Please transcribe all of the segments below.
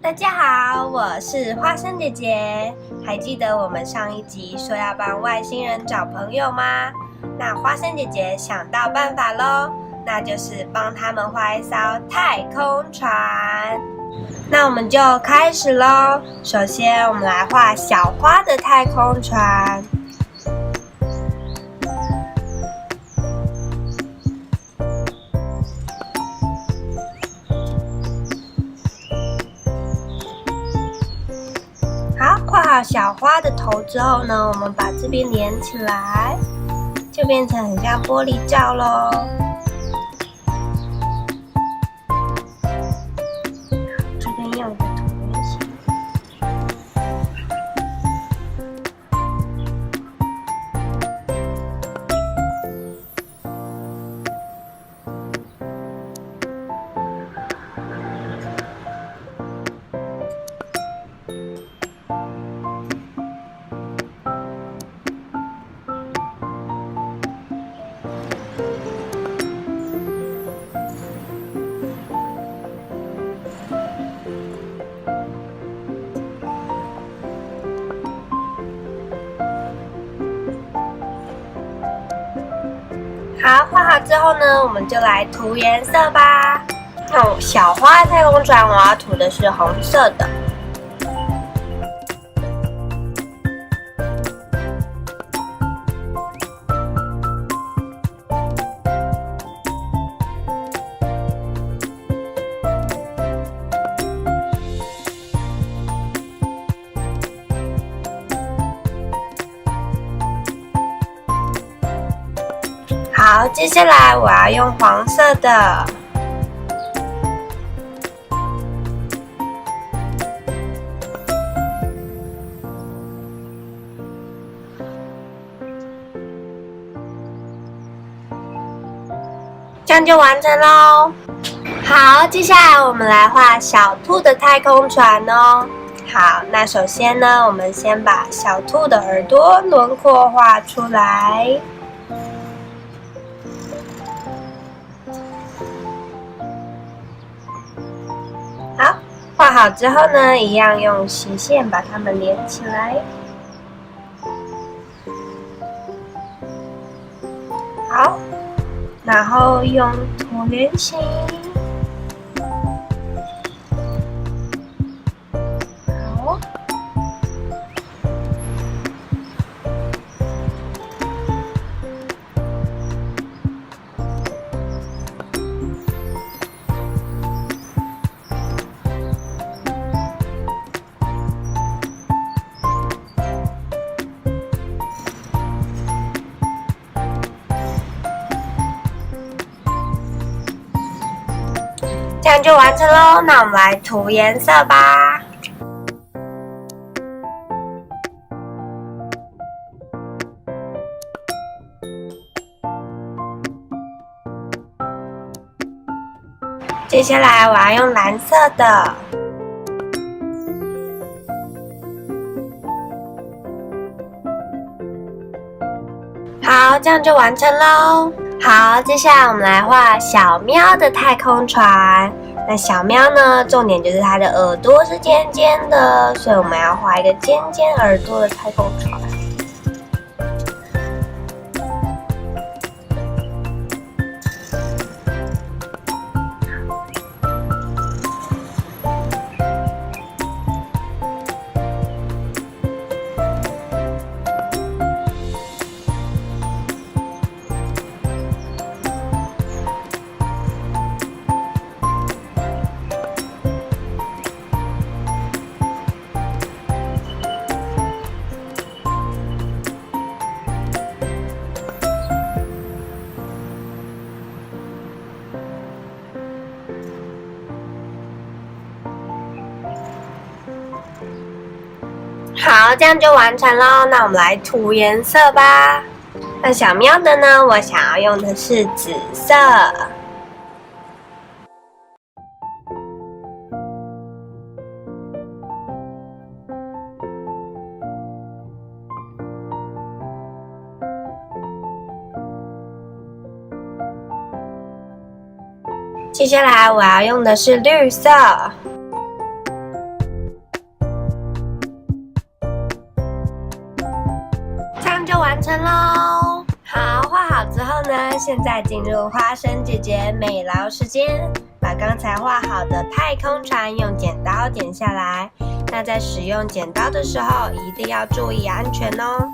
大家好，我是花生姐姐。还记得我们上一集说要帮外星人找朋友吗？那花生姐姐想到办法咯，那就是帮他们画一艘太空船。那我们就开始咯。首先我们来画小花的太空船。画好小花的头之后呢，我们把这边连起来，就变成很像玻璃罩咯。这边用个椭圆形。好，画好之后呢，我们就来涂颜色吧。那小花太空船我要涂的是红色的。好，接下来我要用黄色的。这样就完成咯。好，接下来我们来画小兔的太空船哦。好，那首先呢，我们先把小兔的耳朵轮廓画出来。好，画好之后呢，一样用斜线把它们连起来。好，然后用椭圆形。好。这样就完成咯。那我们来涂颜色吧。接下来我要用蓝色的。好，这样就完成咯。好，接下来我们来画小喵的太空船。那小喵呢，重点就是它的耳朵是尖尖的，所以我们要画一个尖尖耳朵的太空船。好，这样就完成咯。那我们来涂颜色吧。那小喵的呢，我想要用的是紫色。接下来我要用的是绿色。完成喽。好，画好之后呢，现在进入花生姐姐美劳时间，把刚才画好的太空船用剪刀剪下来。那在使用剪刀的时候，一定要注意安全哦。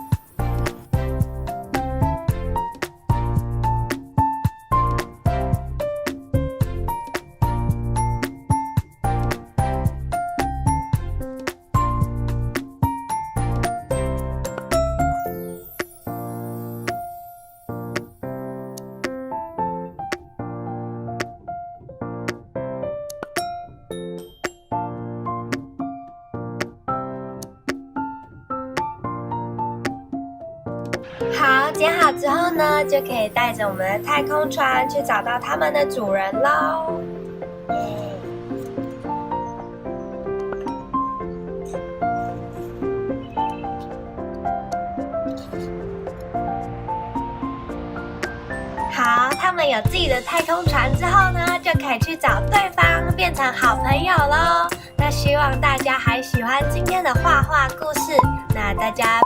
好，剪好之后呢，就可以带着我们的太空船去找到他们的主人喽。好，他们有自己的太空船之后呢，就可以去找对方，变成好朋友喽。那希望大家还喜欢今天的画画故事，那大家